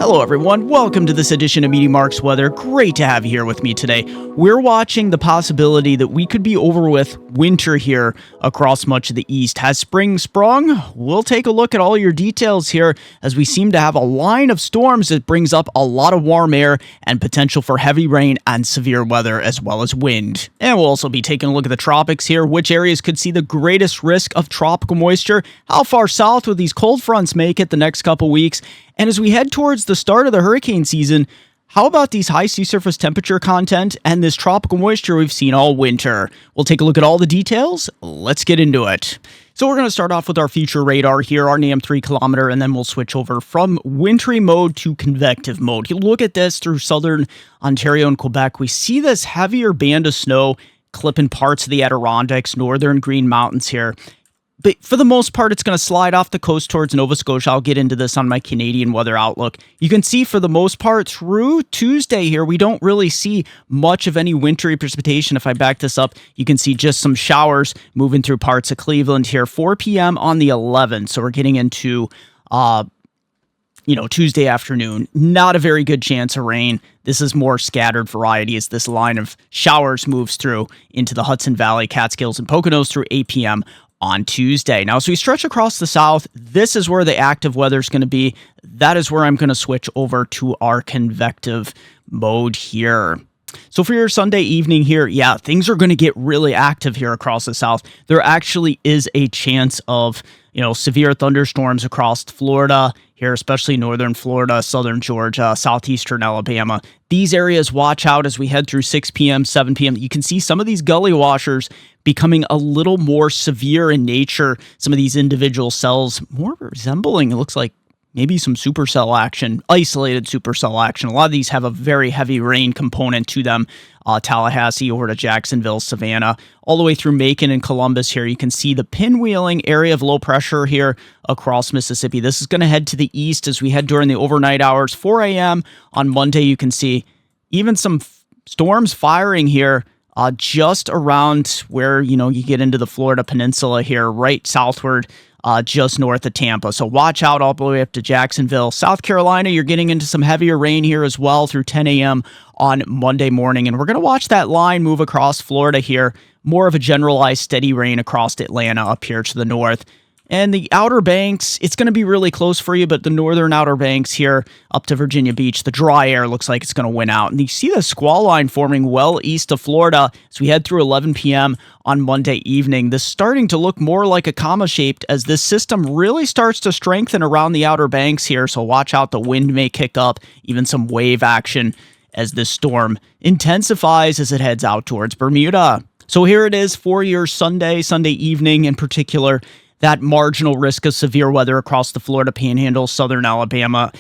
Hello everyone, welcome to this edition of MeteoMark's Weather. Great to have you here with me today. We're watching the possibility that we could be over with winter here across much of the east. Has spring sprung? We'll take a look at all your details here as we seem to have a line of storms that brings up a lot of warm air and potential for heavy rain and severe weather as well as wind. And we'll also be taking a look at the tropics here, which areas could see the greatest risk of tropical moisture, how far south will these cold fronts make it the next couple weeks, and as we head towards the start of the hurricane season, how about these high sea surface temperature content and this tropical moisture we've seen all winter? We'll take a look at all the details. Let's get into it. So we're going to start off with our future radar here, our NAM 3 kilometer, and then we'll switch over from wintry mode to convective mode. You look at this through southern Ontario and Quebec. We see this heavier band of snow clipping parts of the Adirondacks, northern Green Mountains here. But for the most part, it's going to slide off the coast towards Nova Scotia. I'll get into this on my Canadian weather outlook. You can see for the most part through Tuesday here, we don't really see much of any wintry precipitation. If I back this up, you can see just some showers moving through parts of Cleveland here. 4 p.m. on the 11th. So we're getting into, Tuesday afternoon. Not a very good chance of rain. This is more scattered variety as this line of showers moves through into the Hudson Valley, Catskills, and Poconos through 8 p.m. on Tuesday. Now, as we stretch across the south, this is where the active weather is going to be. That is where I'm going to switch over to our convective mode here. So for your Sunday evening here, yeah, things are going to get really active here across the south. There actually is a chance of, severe thunderstorms across Florida here, especially northern Florida, southern Georgia, southeastern Alabama. These areas, watch out as we head through 6 p.m., 7 p.m. You can see some of these gully washers becoming a little more severe in nature. Some of these individual cells more resembling, it looks like, maybe some supercell action, isolated supercell action. A lot of these have a very heavy rain component to them. Tallahassee over to Jacksonville, Savannah, all the way through Macon and Columbus here. You can see the pinwheeling area of low pressure here across Mississippi. This is going to head to the east as we head during the overnight hours. 4 a.m. on Monday, you can see even some storms firing here just around where, you get into the Florida Peninsula here, right southward, just north of Tampa. So watch out all the way up to Jacksonville. South Carolina, you're getting into some heavier rain here as well through 10 a.m. on Monday morning. And we're going to watch that line move across Florida here. More of a generalized steady rain across Atlanta up here to the north. And the Outer Banks, it's going to be really close for you, but the northern Outer Banks here up to Virginia Beach, the dry air looks like it's going to win out. And you see the squall line forming well east of Florida as we head through 11 p.m. on Monday evening. This starting to look more like a comma-shaped as this system really starts to strengthen around the Outer Banks here. So watch out, the wind may kick up, even some wave action as this storm intensifies as it heads out towards Bermuda. So here it is for your Sunday evening in particular. That marginal risk of severe weather across the Florida Panhandle, southern Alabama,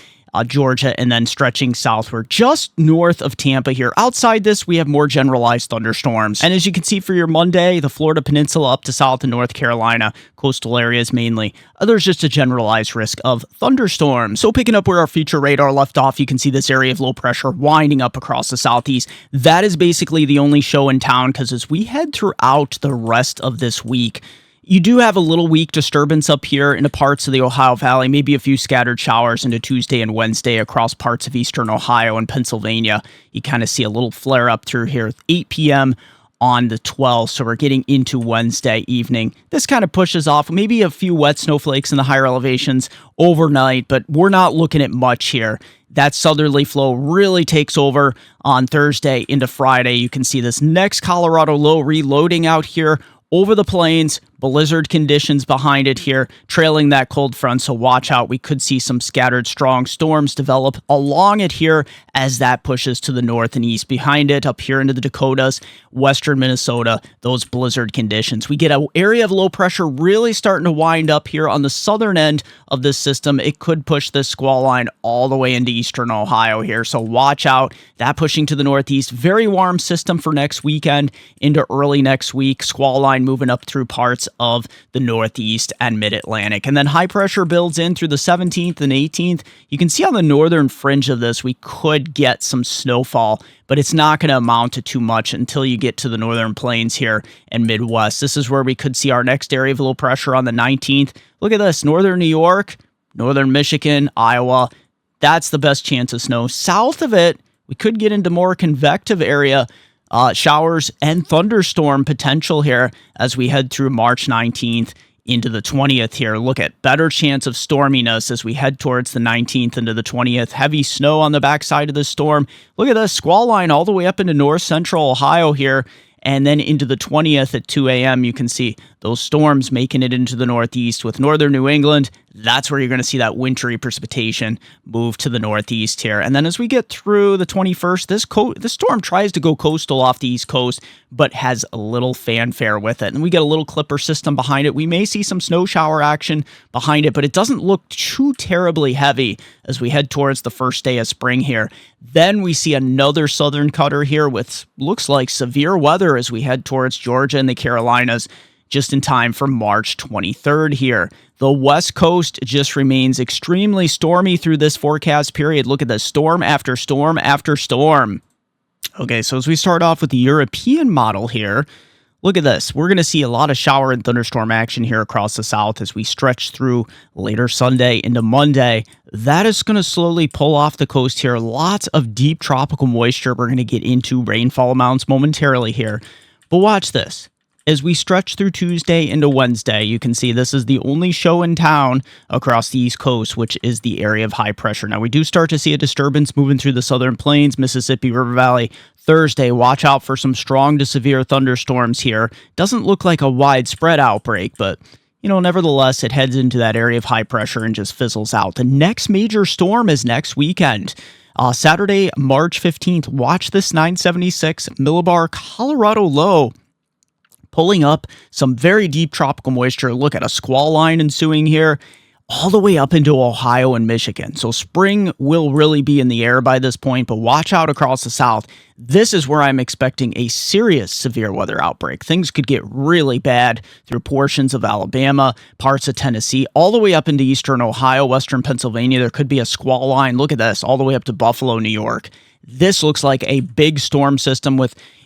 Georgia, and then stretching southward just north of Tampa here. Outside this, we have more generalized thunderstorms. And as you can see for your Monday, the Florida Peninsula up to South and North Carolina, coastal areas mainly, there's just a generalized risk of thunderstorms. So picking up where our future radar left off, you can see this area of low pressure winding up across the southeast. That is basically the only show in town because as we head throughout the rest of this week, you do have a little weak disturbance up here into parts of the Ohio Valley, maybe a few scattered showers into Tuesday and Wednesday across parts of eastern Ohio and Pennsylvania. You kind of see a little flare up through here at 8 p.m. on the 12th, so we're getting into Wednesday evening. This kind of pushes off maybe a few wet snowflakes in the higher elevations overnight, but we're not looking at much here. That southerly flow really takes over on Thursday into Friday. You can see this next Colorado low reloading out here over the plains, blizzard conditions behind it here, trailing that cold front, so watch out. We could see some scattered strong storms develop along it here as that pushes to the north and east. Behind it, up here into the Dakotas, western Minnesota, those blizzard conditions. We get an area of low pressure really starting to wind up here on the southern end of this system. It could push this squall line all the way into eastern Ohio here, so watch out. That pushing to the northeast. Very warm system for next weekend into early next week. Squall line moving up through parts of the Northeast and Mid-Atlantic. And then high pressure builds in through the 17th and 18th. You can see on the northern fringe of this, we could get some snowfall, but it's not going to amount to too much until you get to the northern plains here and Midwest. This is where we could see our next area of low pressure on the 19th. Look at this, northern New York, northern Michigan, Iowa, That's the best chance of snow. South of it, we could get into more convective area showers and thunderstorm potential here as we head through March 19th into the 20th here. Look at better chance of storminess as we head towards the 19th into the 20th. Heavy snow on the backside of the storm. Look at this squall line all the way up into north central Ohio here. And then into the 20th at 2 a.m., you can see those storms making it into the northeast with northern New England. That's where you're going to see that wintry precipitation move to the northeast here. And then as we get through the 21st, this storm tries to go coastal off the east coast, but has a little fanfare with it. And we get a little clipper system behind it. We may see some snow shower action behind it, but it doesn't look too terribly heavy as we head towards the first day of spring here. Then we see another southern cutter here with looks like severe weather as we head towards Georgia and the Carolinas, just in time for March 23rd here. The West Coast just remains extremely stormy through this forecast period. Look at this, storm after storm after storm. Okay, so as we start off with the European model here, look at this. We're going to see a lot of shower and thunderstorm action here across the south as we stretch through later Sunday into Monday. That is going to slowly pull off the coast here. Lots of deep tropical moisture. We're going to get into rainfall amounts momentarily here. But watch this. As we stretch through Tuesday into Wednesday, you can see this is the only show in town across the East Coast, which is the area of high pressure. Now, we do start to see a disturbance moving through the southern plains, Mississippi River Valley. Thursday, watch out for some strong to severe thunderstorms here. Doesn't look like a widespread outbreak, but nevertheless, it heads into that area of high pressure and just fizzles out. The next major storm is next weekend. Saturday, March 15th. Watch this 976 millibar Colorado low, pulling up some very deep tropical moisture. Look at a squall line ensuing here all the way up into Ohio and Michigan. So spring will really be in the air by this point, but watch out across the south. This is where I'm expecting a serious severe weather outbreak. Things could get really bad through portions of Alabama, parts of Tennessee, all the way up into eastern Ohio, western Pennsylvania. There could be a squall line. Look at this, all the way up to Buffalo, New York. This looks like a big storm system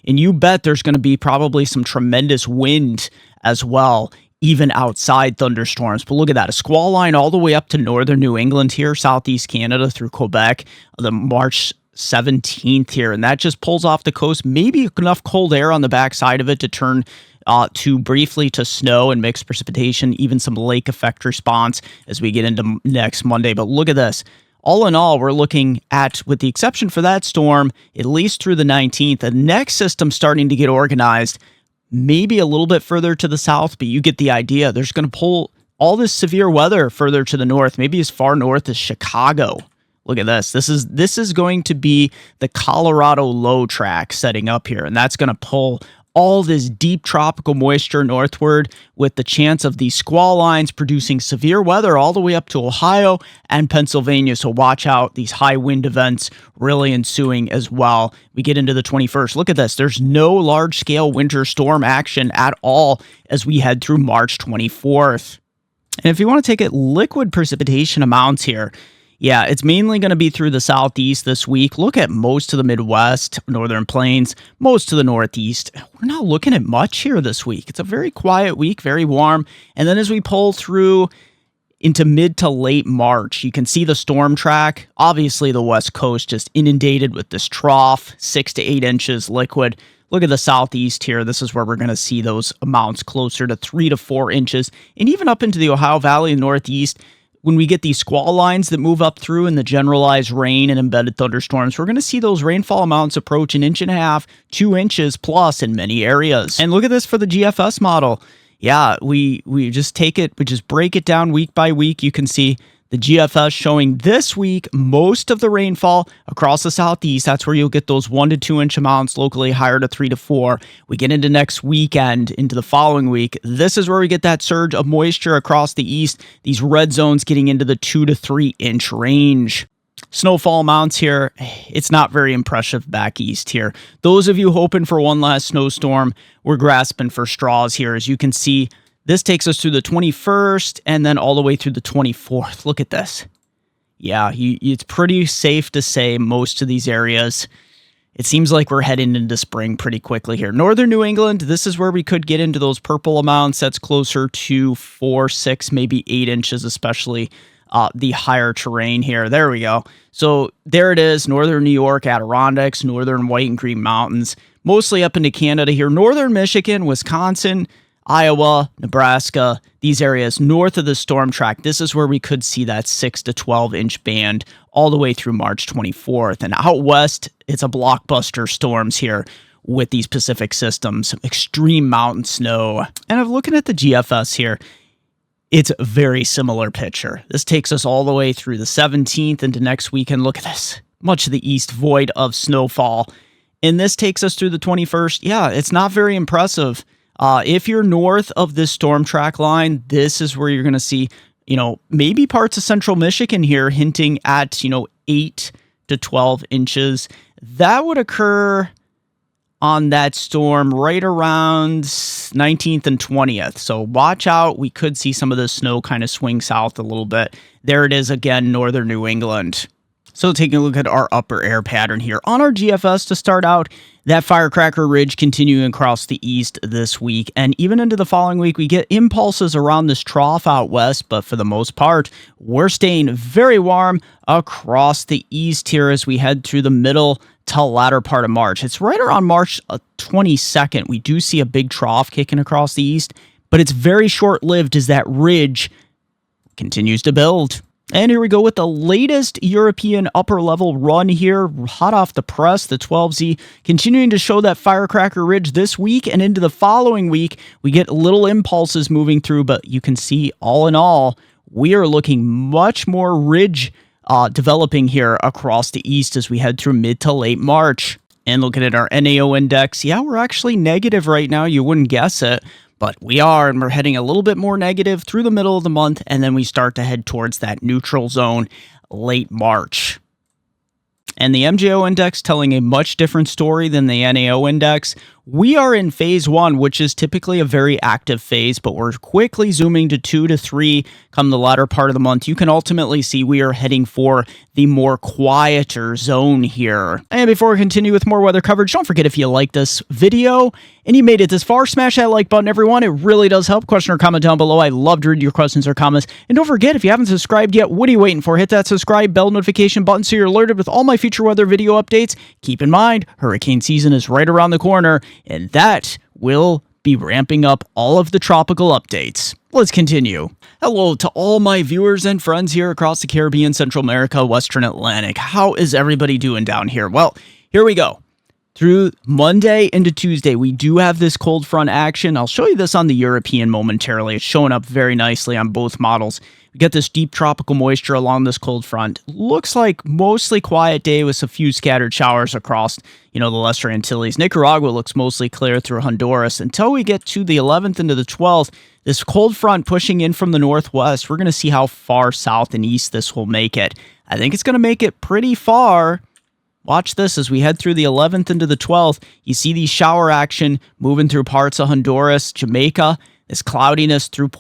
and you bet there's going to be probably some tremendous wind as well, even outside thunderstorms. But look at that, a squall line all the way up to northern New England here, southeast Canada through Quebec, the March 17th here. And that just pulls off the coast, maybe enough cold air on the backside of it to turn briefly to snow and mixed precipitation, even some lake effect response as we get into next Monday. But look at this. All in all, we're looking at, with the exception for that storm, at least through the 19th, the next system starting to get organized, maybe a little bit further to the south, but you get the idea. There's going to pull all this severe weather further to the north, maybe as far north as Chicago. Look at this. This is going to be the Colorado low track setting up here, and that's going to pull all this deep tropical moisture northward with the chance of these squall lines producing severe weather all the way up to Ohio and Pennsylvania. So watch out, these high wind events really ensuing as well. We get into the 21st. Look at this. There's no large-scale winter storm action at all as we head through March 24th. And if you want to take it, liquid precipitation amounts here, yeah, it's mainly going to be through the southeast this week. Look at most of the Midwest, northern plains, most of the northeast. We're not looking at much here this week. It's a very quiet week, very warm. And then as we pull through into mid to late March, you can see the storm track. Obviously, the West Coast just inundated with this trough, 6 to 8 inches liquid. Look at the southeast here. This is where we're going to see those amounts closer to 3 to 4 inches. And even up into the Ohio Valley and northeast, when we get these squall lines that move up through and the generalized rain and embedded thunderstorms, we're going to see those rainfall amounts approach 1.5 inches, 2 inches plus in many areas. And look at this for the GFS model. Yeah, we just take it, we just break it down week by week. You can see the GFS showing this week most of the rainfall across the southeast. That's where you'll get those 1 to 2 inch amounts, locally higher to 3 to 4. We get into next weekend, into the following week. This is where we get that surge of moisture across the east. These red zones getting into the 2 to 3 inch range. Snowfall amounts here, it's not very impressive back east here. Those of you hoping for one last snowstorm, we're grasping for straws here. As you can see, this takes us through the 21st and then all the way through the 24th. Look at this. Yeah, it's pretty safe to say most of these areas, it seems like we're heading into spring pretty quickly here. Northern New England, this is where we could get into those purple amounts. That's closer to 4, 6, maybe 8 inches, especially the higher terrain here. There we go. So there it is, northern New York, Adirondacks, northern White and Green Mountains, mostly up into Canada here, northern Michigan, Wisconsin, Iowa, Nebraska, these areas north of the storm track. This is where we could see that 6 to 12 inch band all the way through March 24th. And out west, it's a blockbuster storms here with these Pacific systems, extreme mountain snow. And I'm looking at the GFS here. It's a very similar picture. This takes us all the way through the 17th into next weekend. Look at this. Much of the east void of snowfall. And this takes us through the 21st. Yeah, it's not very impressive. If you're north of this storm track line, this is where you're going to see, maybe parts of central Michigan here hinting at, 8 to 12 inches. That would occur on that storm right around 19th and 20th. So watch out. We could see some of the snow kind of swing south a little bit. There it is again, northern New England. So taking a look at our upper air pattern here on our GFS to start out, that firecracker ridge continuing across the east this week. And even into the following week, we get impulses around this trough out west. But for the most part, we're staying very warm across the east here as we head through the middle to latter part of March. It's right around March 22nd. We do see a big trough kicking across the east, but it's very short-lived as that ridge continues to build. And here we go with the latest European upper level run here, hot off the press, the 12Z, continuing to show that firecracker ridge this week and into the following week. We get little impulses moving through, but you can see all in all, we are looking much more ridge developing here across the east as we head through mid to late March. And looking at our NAO index, yeah, we're actually negative right now. You wouldn't guess it. But we are, and we're heading a little bit more negative through the middle of the month, and then we start to head towards that neutral zone late March. And the MJO index telling a much different story than the NAO index. We are in phase 1, which is typically a very active phase, but we're quickly zooming to 2 to 3 come the latter part of the month. You can ultimately see we are heading for the more quieter zone here. And before we continue with more weather coverage, don't forget if you like this video and you made it this far, smash that like button, everyone. It really does help. Question or comment down below. I love to read your questions or comments. And don't forget, if you haven't subscribed yet, what are you waiting for? Hit that subscribe bell notification button so you're alerted with all my future weather video updates. Keep in mind, hurricane season is right around the corner, and that will be ramping up all of the tropical updates. Let's continue. Hello to all my viewers and friends here across the Caribbean, Central America, Western Atlantic. How is everybody doing down here? Well, here we go. Through Monday into Tuesday, we do have this cold front action. I'll show you this on the European momentarily. It's showing up very nicely on both models. We got this deep tropical moisture along this cold front. Looks like mostly quiet day with a few scattered showers across, the Lesser Antilles. Nicaragua looks mostly clear through Honduras until we get to the 11th into the 12th. This cold front pushing in from the northwest. We're going to see how far south and east this will make it. I think it's going to make it pretty far. Watch this as we head through the 11th into the 12th. You see these shower action moving through parts of Honduras, Jamaica, this cloudiness through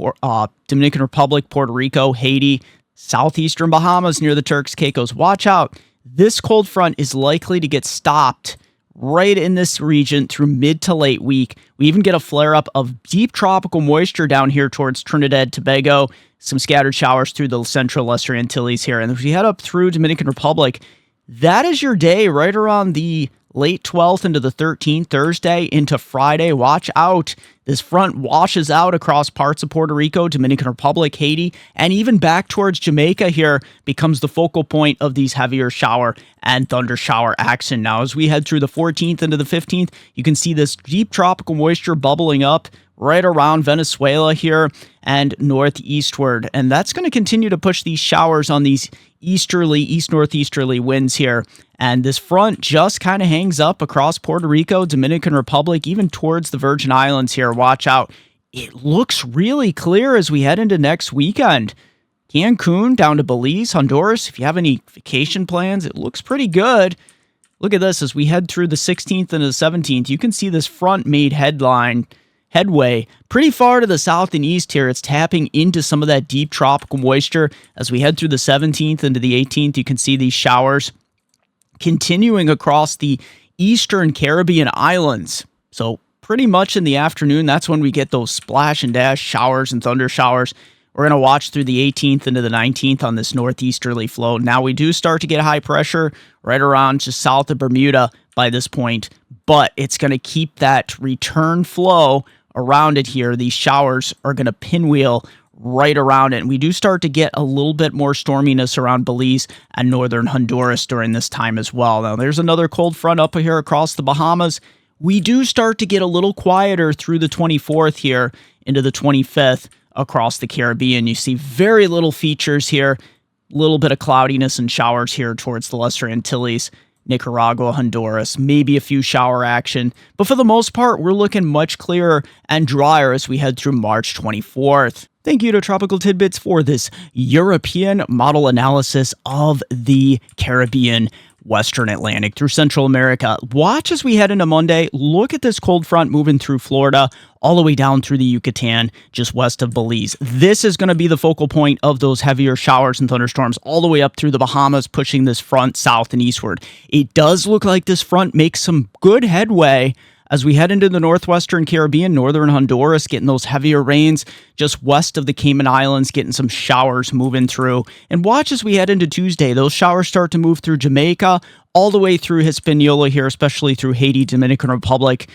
Dominican Republic, Puerto Rico, Haiti, southeastern Bahamas near the Turks Caicos. Watch out. This cold front is likely to get stopped right in this region through mid to late week. We even get a flare-up of deep tropical moisture down here towards Trinidad, Tobago, some scattered showers through the central Lesser Antilles here. And if we head up through Dominican Republic, that is your day right around the late 12th into the 13th, Thursday into Friday. Watch out. This front washes out across parts of Puerto Rico, Dominican Republic, Haiti, and even back towards Jamaica here becomes the focal point of these heavier shower and thunder shower action. Now, as we head through the 14th into the 15th, you can see this deep tropical moisture bubbling up right around Venezuela here and northeastward. And that's going to continue to push these showers on these east-northeasterly winds here. And this front just kind of hangs up across Puerto Rico, Dominican Republic, even towards the Virgin Islands here. Watch out. It looks really clear as we head into next weekend. Cancun down to Belize, Honduras. If you have any vacation plans, it looks pretty good. Look at this as we head through the 16th and the 17th. You can see this front made headway pretty far to the south and east here. It's tapping into some of that deep tropical moisture. As we head through the 17th into the 18th, you can see these showers continuing across the eastern Caribbean islands. So pretty much in the afternoon, that's when we get those splash and dash showers and thunder showers. We're going to watch through the 18th into the 19th on this northeasterly flow. Now we do start to get high pressure right around just south of Bermuda by this point, but it's going to keep that return flow around it here. These showers are going to pinwheel right around it. And we do start to get a little bit more storminess around Belize and northern Honduras during this time as well. Now, there's another cold front up here across the Bahamas. We do start to get a little quieter through the 24th here into the 25th across the Caribbean. You see very little features here, a little bit of cloudiness and showers here towards the Lesser Antilles, Nicaragua, Honduras, maybe a few shower action. But for the most part, we're looking much clearer and drier as we head through March 24th. Thank you to Tropical Tidbits for this European model analysis of the Caribbean, Western Atlantic through Central America. Watch as we head into Monday. Look at this cold front moving through Florida, all the way down through the Yucatan, just west of Belize. This is going to be the focal point of those heavier showers and thunderstorms all the way up through the Bahamas, pushing this front south and eastward. It does look like this front makes some good headway as we head into the northwestern Caribbean, northern Honduras, getting those heavier rains just west of the Cayman Islands, getting some showers moving through. And watch as we head into Tuesday, those showers start to move through Jamaica, all the way through Hispaniola here, especially through Haiti, Dominican Republic.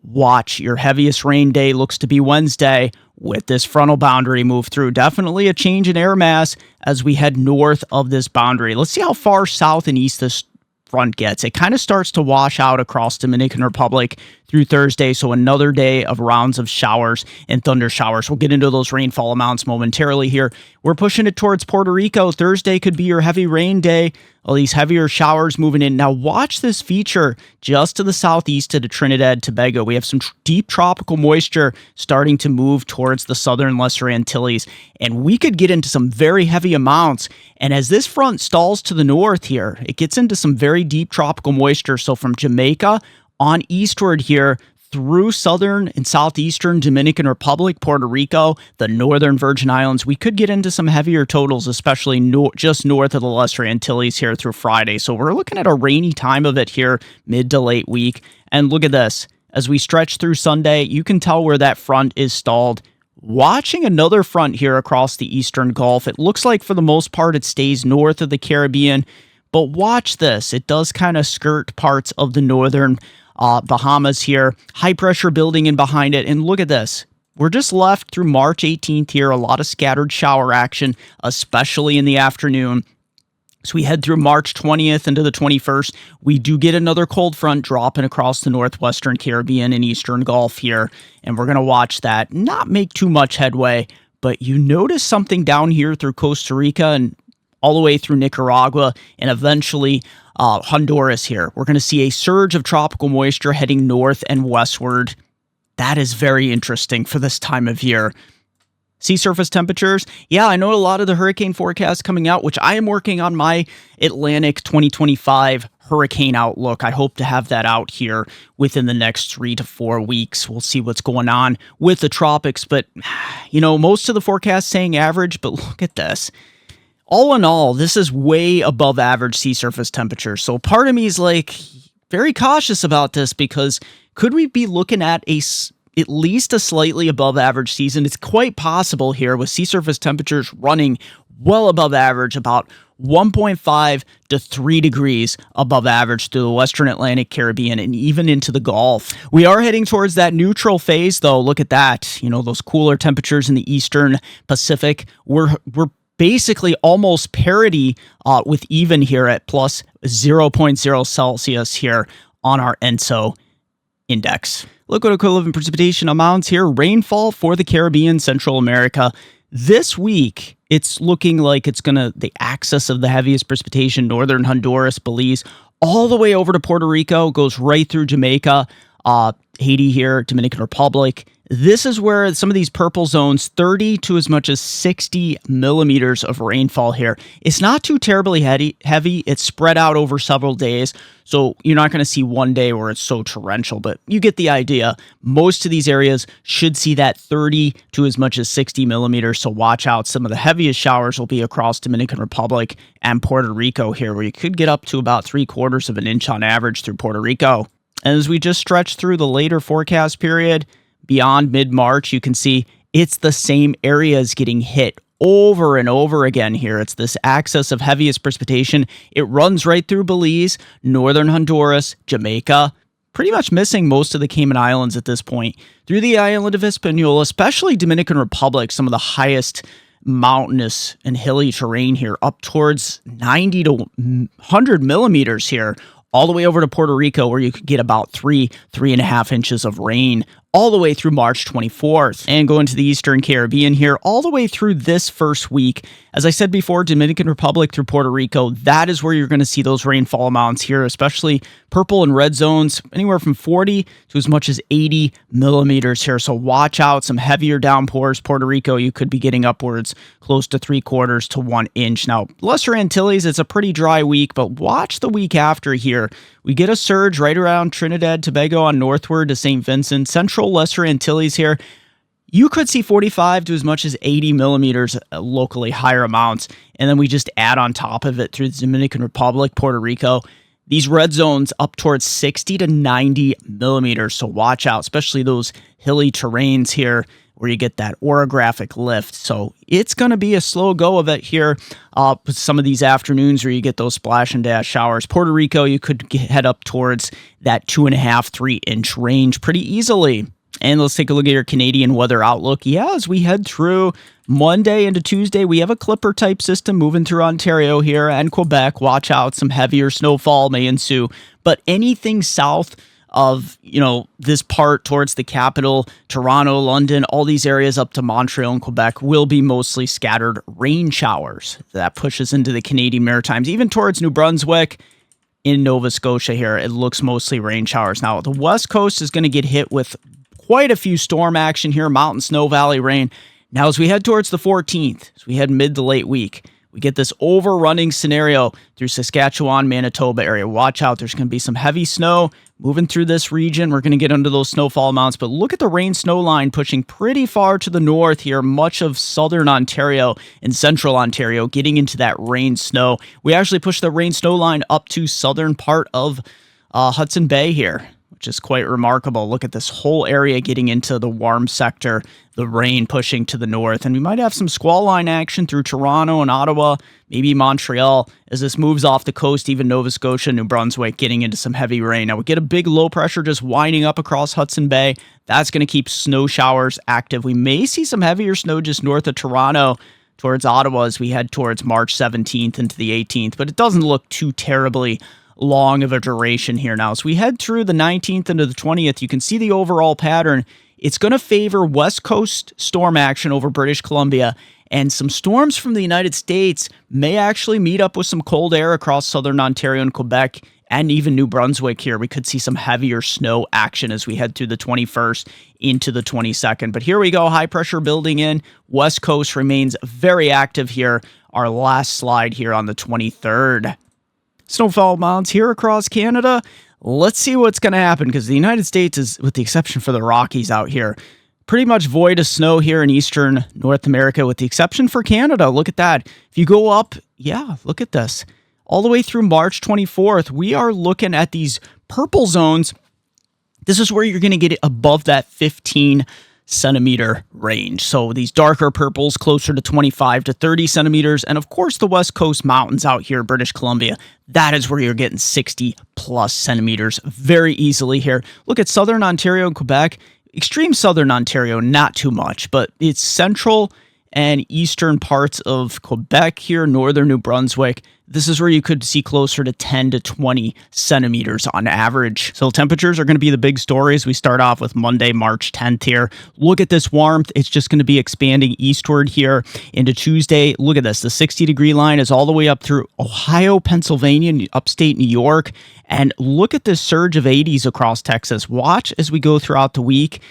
Watch, your heaviest rain day looks to be Wednesday with this frontal boundary move through. Definitely a change in air mass as we head north of this boundary. Let's see how far south and east this front gets. It kind of starts to wash out across Dominican Republic through Thursday, so another day of rounds of showers and thunder showers. We'll get into those rainfall amounts momentarily here. We're pushing it towards Puerto Rico. Thursday could be your heavy rain day. All these heavier showers moving in. Now watch this feature just to the southeast of Trinidad Tobago. We have some deep tropical moisture starting to move towards the southern Lesser Antilles, and we could get into some very heavy amounts. And as this front stalls to the north here, it gets into some very deep tropical moisture. So from Jamaica on eastward here through southern and southeastern Dominican Republic, Puerto Rico, the northern Virgin Islands, we could get into some heavier totals, especially just north of the Lesser Antilles here through Friday. So we're looking at a rainy time of it here, mid to late week. And look at this. As we stretch through Sunday, you can tell where that front is stalled. Watching another front here across the eastern Gulf. It looks like for the most part it stays north of the Caribbean. But watch this. It does kind of skirt parts of the northern Bahamas here. High pressure building in behind it. And look at this. We're just left through March 18th here. A lot of scattered shower action, especially in the afternoon. So we head through March 20th into the 21st. We do get another cold front dropping across the northwestern Caribbean and eastern Gulf here. And we're going to watch that not make too much headway. But you notice something down here through Costa Rica and all the way through Nicaragua and eventually Honduras here. We're going to see a surge of tropical moisture heading north and westward. That is very interesting for this time of year. Sea surface temperatures. Yeah, I know a lot of the hurricane forecasts coming out, which I am working on my Atlantic 2025 hurricane outlook. I hope to have that out here within the next 3 to 4 weeks. We'll see what's going on with the tropics. But, you know, most of the forecasts saying average, but look at this. All in all, this is way above average sea surface temperature. So part of me is like very cautious about this because could we be looking at at least a slightly above average season? It's quite possible here with sea surface temperatures running well above average, about 1.5 to 3 degrees above average through the Western Atlantic, Caribbean, and even into the Gulf. We are heading towards that neutral phase, though. Look at that. You know, those cooler temperatures in the Eastern Pacific. We're basically almost parity with even here at plus 0.0 Celsius here on our ENSO index. Liquid equivalent precipitation amounts here. Rainfall for the Caribbean, Central America. This week, it's looking like it's going to, the axis of the heaviest precipitation, northern Honduras, Belize, all the way over to Puerto Rico, goes right through Jamaica, Haiti here, Dominican Republic. This is where some of these purple zones, 30 to as much as 60 millimeters of rainfall here. It's not too terribly heavy. It's spread out over several days. So you're not going to see one day where it's so torrential, but you get the idea. Most of these areas should see that 30 to as much as 60 millimeters. So watch out. Some of the heaviest showers will be across Dominican Republic and Puerto Rico here, where you could get up to about 3/4 of an inch on average through Puerto Rico. And as we just stretch through the later forecast period, beyond mid-March, you can see it's the same areas getting hit over and over again here. It's this axis of heaviest precipitation. It runs right through Belize, northern Honduras, Jamaica, pretty much missing most of the Cayman Islands at this point, through the island of Hispaniola, especially Dominican Republic, some of the highest mountainous and hilly terrain here, up towards 90 to 100 millimeters here, all the way over to Puerto Rico, where you could get about 3.5 inches of rain all the way through March 24th, and go into the Eastern Caribbean here all the way through this first week. As I said before, Dominican Republic through Puerto Rico, that is where you're going to see those rainfall amounts here, especially purple and red zones, anywhere from 40 to as much as 80 millimeters here. So watch out, some heavier downpours. Puerto Rico, you could be getting upwards close to 3/4 to 1 inch. Now, Lesser Antilles, it's a pretty dry week, but watch the week after here. We get a surge right around Trinidad, Tobago on northward to St. Vincent, central Lesser Antilles here. You could see 45 to as much as 80 millimeters, locally higher amounts. And then we just add on top of it through the Dominican Republic, Puerto Rico, these red zones up towards 60 to 90 millimeters. So watch out, especially those hilly terrains here where you get that orographic lift. So it's going to be a slow go of it here with some of these afternoons where you get those splash and dash showers. Puerto Rico, you could head up towards that 2.5, 3-inch range pretty easily. And let's take a look at your Canadian weather outlook. Yeah, as we head through Monday into Tuesday, we have a clipper type system moving through Ontario here and Quebec. Watch out, some heavier snowfall may ensue. But anything south of, this part towards the capital, Toronto, London, all these areas up to Montreal and Quebec will be mostly scattered rain showers. That pushes into the Canadian Maritimes, even towards New Brunswick. In Nova Scotia here, it looks mostly rain showers. Now, the West Coast is going to get hit with quite a few storm action here, mountain, snow, valley rain. Now, as we head towards the 14th, as we head mid to late week, we get this overrunning scenario through Saskatchewan, Manitoba area. Watch out, there's going to be some heavy snow moving through this region. We're going to get under those snowfall amounts, but look at the rain snow line pushing pretty far to the north here, much of southern Ontario and central Ontario getting into that rain snow. We actually push the rain snow line up to southern part of Hudson Bay here, which is quite remarkable. Look at this whole area getting into the warm sector, the rain pushing to the north. And we might have some squall line action through Toronto and Ottawa, maybe Montreal, as this moves off the coast, even Nova Scotia, New Brunswick, getting into some heavy rain. Now we get a big low pressure just winding up across Hudson Bay. That's going to keep snow showers active. We may see some heavier snow just north of Toronto towards Ottawa as we head towards March 17th into the 18th, but it doesn't look too terribly long of a duration here now. As we head through the 19th into the 20th, you can see the overall pattern. It's going to favor West Coast storm action over British Columbia, and some storms from the United States may actually meet up with some cold air across southern Ontario and Quebec and even New Brunswick here. We could see some heavier snow action as we head through the 21st into the 22nd. But here we go, high pressure building in. West Coast remains very active here. Our last slide here on the 23rd. Snowfall amounts here across Canada. Let's see what's going to happen, because the United States is, with the exception for the Rockies out here, pretty much void of snow here in eastern North America, with the exception for Canada. Look at that. If you go up, look at this. All the way through March 24th, we are looking at these purple zones. This is where you're going to get it above that 15 centimeter range. So these darker purples closer to 25 to 30 centimeters. And of course, the West Coast mountains out here, British Columbia, that is where you're getting 60 plus centimeters very easily here. Look at southern Ontario and Quebec. Extreme southern Ontario, not too much, but it's central and eastern parts of Quebec here, northern New Brunswick. This is where you could see closer to 10 to 20 centimeters on average. So temperatures are going to be the big stories. We start off with Monday, March 10th here. Look at this warmth. It's just going to be expanding eastward here into Tuesday. Look at this. The 60-degree line is all the way up through Ohio, Pennsylvania, upstate New York. And look at this surge of 80s across Texas. Watch as we go throughout the week.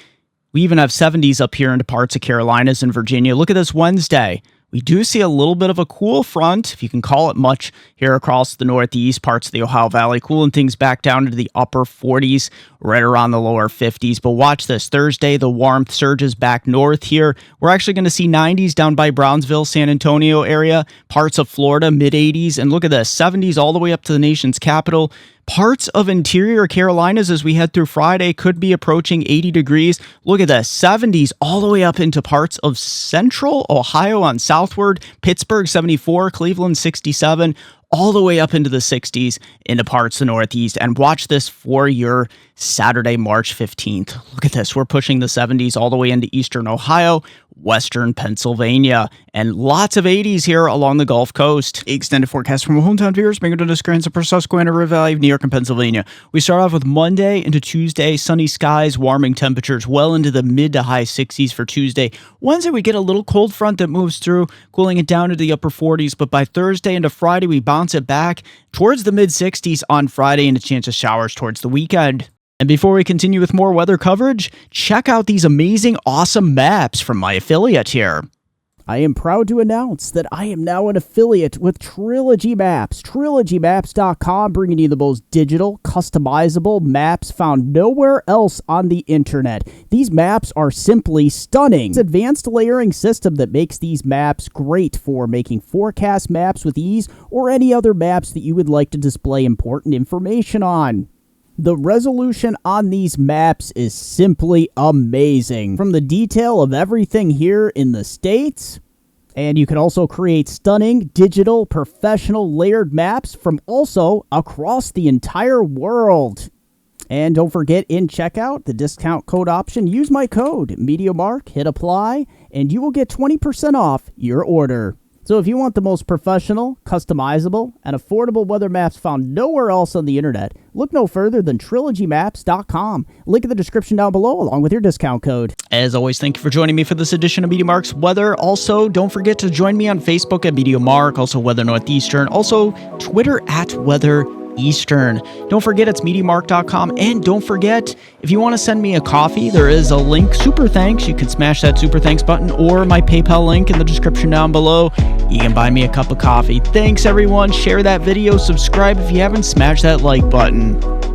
We even have 70s up here into parts of Carolinas and Virginia. Look at this Wednesday. We do see a little bit of a cool front, if you can call it much, here across the northeast parts of the Ohio Valley, cooling things back down into the upper 40s, right around the lower 50s. But watch this. Thursday, the warmth surges back north here. We're actually going to see 90s down by Brownsville, San Antonio area, parts of Florida, mid-80s. And look at this, 70s all the way up to the nation's capital. Parts of interior Carolinas as we head through Friday could be approaching 80 degrees. Look at this, 70s all the way up into parts of central Ohio on southward, Pittsburgh 74, Cleveland 67, all the way up into the 60s into parts of the Northeast. And watch this for your Saturday, March 15th. Look at this. We're pushing the 70s all the way into eastern Ohio, western Pennsylvania, and lots of 80s here along the Gulf Coast. Extended forecast from hometown viewers, bringing to the screens for Susquehanna, River Valley, New York, and Pennsylvania. We start off with Monday into Tuesday, sunny skies, warming temperatures well into the mid to high 60s for Tuesday. Wednesday, we get a little cold front that moves through, cooling it down into the upper 40s, but by Thursday into Friday, we bounce it back towards the mid 60s on Friday and a chance of showers towards the weekend. And before we continue with more weather coverage, check out these amazing, awesome maps from my affiliate here. I am proud to announce that I am now an affiliate with Trilogy Maps. TrilogyMaps.com, bringing you the most digital, customizable maps found nowhere else on the internet. These maps are simply stunning. It's an advanced layering system that makes these maps great for making forecast maps with ease or any other maps that you would like to display important information on. The resolution on these maps is simply amazing. From the detail of everything here in the States, and you can also create stunning, digital, professional layered maps from also across the entire world. And don't forget, in checkout, the discount code option, use my code, MeteoMark, hit apply, and you will get 20% off your order. So if you want the most professional, customizable, and affordable weather maps found nowhere else on the internet, look no further than TrilogyMaps.com. Link in the description down below along with your discount code. As always, thank you for joining me for this edition of MeteoMark's Weather. Also, don't forget to join me on Facebook at MeteoMark, also Weather Northeastern, also Twitter at Weather Eastern. Don't forget it's MeteoMark.com, and don't forget, if you want to send me a coffee, there is a link, Super Thanks. You can smash that Super Thanks button or my PayPal link in the description down below. You can buy me a cup of coffee. Thanks everyone, share that video, subscribe if you haven't, smash that like button.